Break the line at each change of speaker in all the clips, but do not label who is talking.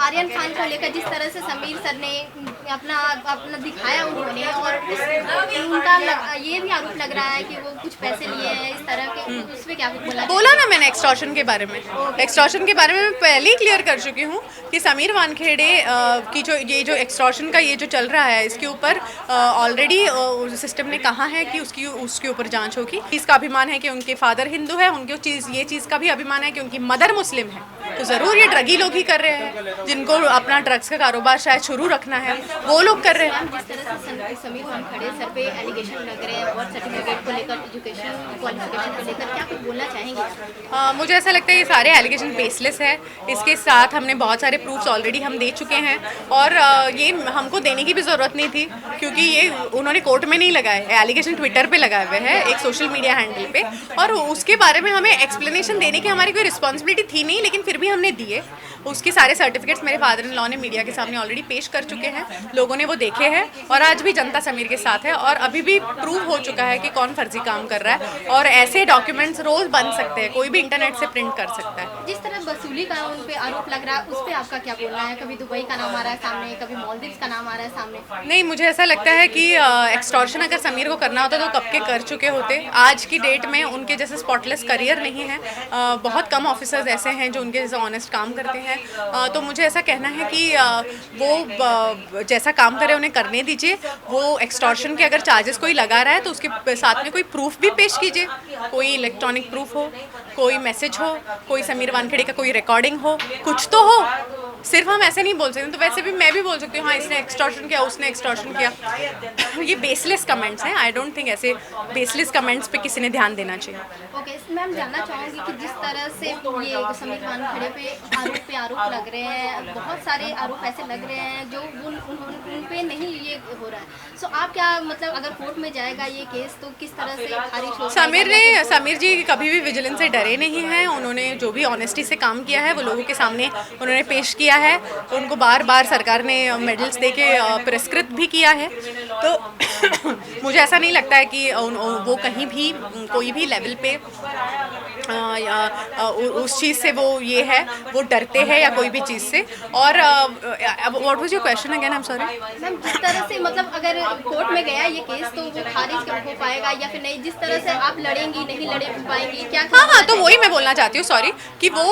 आर्यन खान को लेकर जिस तरह से समीर सर ने अपना अपना दिखाया उन्होंने, और ये भी आरोप लग रहा है कि वो कुछ पैसे लिए हैं इस तरह के, उस पे क्या
बोला ना मैंने एक्सटॉर्शन के बारे में। एक्सटॉर्शन के बारे में मैं पहले ही क्लियर कर चुकी हूँ कि समीर वानखेड़े की जो एक्सटॉर्शन का ये जो चल रहा है, इसके ऊपर ऑलरेडी सिस्टम ने कहा है कि उसके ऊपर जांच होगी। इसका अभिमान है कि उनके फादर हिंदू है, उनके ये चीज़ का भी अभिमान है कि उनकी मदर मुस्लिम है। तो ज़रूर ये ड्रगी लोग ही कर रहे हैं, जिनको अपना ड्रग्स का कारोबार शायद शुरू रखना है, वो लोग कर रहे हैं।
जिस तरह से समीर वानखेड़े सर पे एलिगेशन लग रहे हैं और सर्टिफिकेट को लेकर, एजुकेशन क्वालिफिकेशन को लेकर, क्या कुछ बोलना चाहेंगे?
मुझे ऐसा लगता है ये सारे एलिगेशन बेसलेस है। इसके साथ हमने बहुत सारे प्रूफ्स ऑलरेडी हम दे चुके हैं, और ये हमको देने की भी ज़रूरत नहीं थी, क्योंकि ये उन्होंने कोर्ट में नहीं लगाए, एलिगेशन ट्विटर पे लगाए हुए हैं एक सोशल मीडिया हैंडल पे, और उसके बारे में हमें एक्सप्लेनेशन देने की हमारी कोई रिस्पॉन्सिबिलिटी थी नहीं, लेकिन फिर भी हमने दिए। उसके सारे सर्टिफिकेट्स मेरे फादर इन लॉ ने मीडिया के सामने ऑलरेडी पेश कर चुके हैं, लोगों ने वो देखे हैं, और आज भी जनता समीर के साथ है, और अभी भी प्रूव हो चुका है कि कौन फर्जी काम कर रहा है, और ऐसे डॉक्यूमेंट्स रोज बन सकते हैं, कोई भी इंटरनेट से प्रिंट कर सकता है।
जिस तरह वसूली का उन पे आरोप लग रहा है, उस पे आपका क्या बोलना है? कभी दुबई का नाम आ रहा है सामने, कभी मालदीव्स का नाम आ रहा है सामने।
नहीं, मुझे ऐसा लगता है कि एक्सटॉर्शन अगर समीर को करना होता तो कब के कर चुके होते। आज की डेट में उनके जैसे स्पॉटलेस करियर नहीं है, बहुत कम ऑफिसर्स ऐसे हैं जो उनके जैसे ऑनेस्ट काम करते हैं। तो मुझे ऐसा कहना है कि वो जैसा काम करे उन्हें करने दीजिए। वो एक्सटॉर्शन के अगर चार्जेस कोई लगा रहा है तो उसके साथ में कोई प्रूफ भी पेश कीजिए, कोई इलेक्ट्रॉनिक प्रूफ हो, कोई मैसेज हो, कोई समीर वानखेड़े का कोई रिकॉर्डिंग हो, कुछ तो हो। सिर्फ हम ऐसे नहीं बोल सकते। तो वैसे भी मैं भी बोल सकती हूँ हाँ इसने एक्सटॉर्शन किया, उसने एक्सटॉर्शन किया। ये बेसलेस कमेंट्स हैं। आई डोंट थिंक ऐसे बेसलेस कमेंट्स पे किसी ने ध्यान देना चाहिए।
ओके मैम, जानना चाहूँगी कि जिस तरह से ये समीर वानखेड़े पे आरोप लग रहे हैं, बहुत सारे आरोप ऐसे लग रहे हैं जो उन पे नहीं ये हो रहा है। सो आप क्या मतलब अगर कोर्ट में जाएगा ये केस तो किस तरह से खारिज हो?
समीर जी कभी भी विजिलेंस से डरे नहीं हैं। उन्होंने जो भी ऑनेस्टी से काम किया है वो लोगों के सामने उन्होंने पेश किया है। उनको बार बार सरकार ने मेडल्स देके पुरस्कृत भी किया है। तो मुझे ऐसा नहीं लगता है कि वो कहीं भी कोई भी लेवल पे उस चीज़ से वो ये है, वो डरते हैं या कोई भी चीज़ से। और what was your question again? I am sorry
ma'am, जिस तरह से मतलब अगर कोर्ट में गया ये केस तो वो खारिज हो पाएगा या फिर नहीं? जिस तरह से आप लड़ेंगी, नहीं लड़े पाएंगी क्या?
हाँ, तो वही मैं बोलना चाहती हूँ, सॉरी, कि वो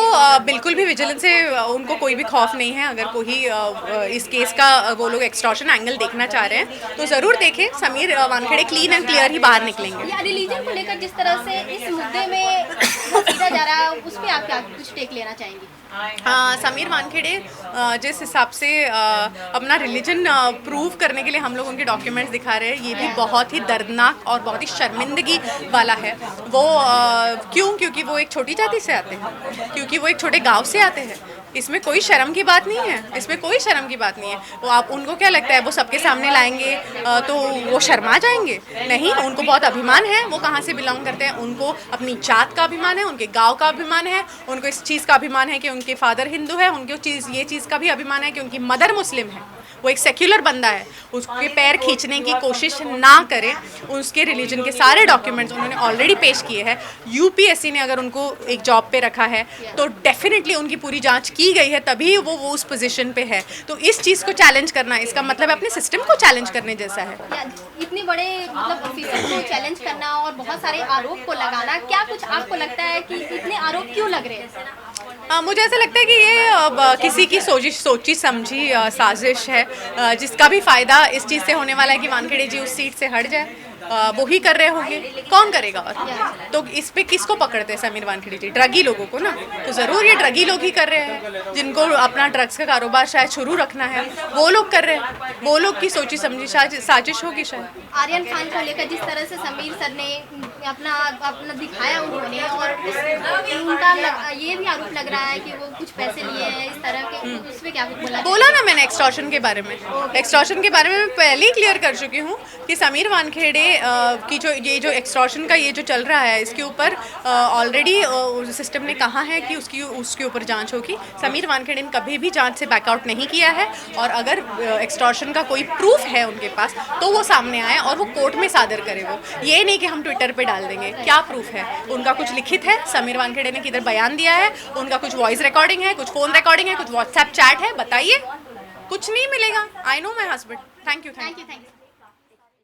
बिल्कुल भी विजिलेंस से उनको कोई भी खौफ नहीं है। अगर कोई इस केस का वो लोग एक्सटॉर्शन एंगल देखना चाह रहे हैं तो ज़रूर देखें। Sameer Wankhede clean and clear ही बाहर निकलेंगे।
या रिलीजन को लेकर जिस तरह से इस मुद्दे में सीधा जा रहा है, उस पर आप क्या कुछ टेक लेना चाहेंगी?
समीर वानखेड़े जिस हिसाब से अपना रिलीजन प्रूव करने के लिए हम लोग उनके डॉक्यूमेंट्स दिखा रहे हैं, ये भी बहुत ही दर्दनाक और बहुत ही शर्मिंदगी वाला है। वो क्योंकि वो एक छोटी जाति से आते हैं, क्योंकि वो एक छोटे गांव से आते हैं। इसमें कोई शर्म की बात नहीं है, इसमें कोई शर्म की बात नहीं है। वो आप उनको क्या लगता है वो सबके सामने लाएंगे तो वो शर्मा जाएंगे? नहीं, उनको बहुत अभिमान है वो कहाँ से बिलोंग करते हैं। उनको अपनी जात का अभिमान है, उनके गांव का अभिमान है, उनको इस चीज़ का अभिमान है कि उनके फादर हिंदू है, उनको ये चीज़ का भी अभिमान है कि उनकी मदर मुस्लिम है। वो एक सेक्युलर बंदा है, उसके पैर खींचने की कोशिश ना करें। उसके रिलीजन के सारे डॉक्यूमेंट्स उन्होंने ऑलरेडी पेश किए हैं। यूपीएससी ने अगर उनको एक जॉब पे रखा है तो डेफिनेटली उनकी पूरी जांच की गई है, तभी वो उस पोजीशन पे है। तो इस चीज़ को चैलेंज करना, इसका मतलब अपने सिस्टम को चैलेंज करने जैसा है।
इतने बड़े मतलब ऑफिसर को चैलेंज करना और बहुत सारे आरोप को लगाना, क्या कुछ आपको लगता है कि इतने आरोप क्यों लग रहे हैं?
मुझे ऐसा लगता है कि ये किसी की सोची समझी साजिश है, जिसका भी फ़ायदा इस चीज़ से होने वाला है कि वानखेड़े जी उस सीट से हट जाए। वो ही कर रहे होंगे, कौन करेगा? और तो इस पे किसको पकड़ते हैं? समीर वानखेड़े जी ड्रगी लोगों को ना। तो ज़रूर ये ड्रगी लोग ही कर रहे हैं, जिनको अपना ड्रग्स का कारोबार शायद शुरू रखना है, वो लोग कर रहे हैं। वो लोग की सोची समझी साजिश होगी शायद।
आर्यन खान को लेकर जिस तरह से समीर सर ने अपना दिखाया उन्होंने, और ये भी आरोप लग रहा है कि वो कुछ पैसे लिए हैं इस तरह के, उस पे क्या कुछ
बोला ना मैंने एक्सटॉर्शन के बारे में। एक्सटॉर्शन के बारे में मैं पहले ही क्लियर कर चुकी हूँ कि समीर वानखेड़े की जो एक्सटॉर्शन का ये जो चल रहा है, इसके ऊपर ऑलरेडी सिस्टम ने कहा है कि उसके ऊपर जांच होगी। समीर वानखेड़े ने कभी भी जांच से बैकआउट नहीं किया है, और अगर एक्सटॉर्शन का कोई प्रूफ है उनके पास तो वो सामने आए और वो कोर्ट में सादर करे। वो ये नहीं कि हम ट्विटर पे डाल देंगे। क्या प्रूफ है? उनका कुछ लिखित है? समीर वानखेड़े ने किधर बयान दिया है? उनका कुछ वॉइस रिकॉर्डिंग है, कुछ फ़ोन रिकॉर्डिंग है, कुछ व्हाट्सएप चैट है बताइए, कुछ नहीं मिलेगा। I know my husband. Thank you.
Thank you.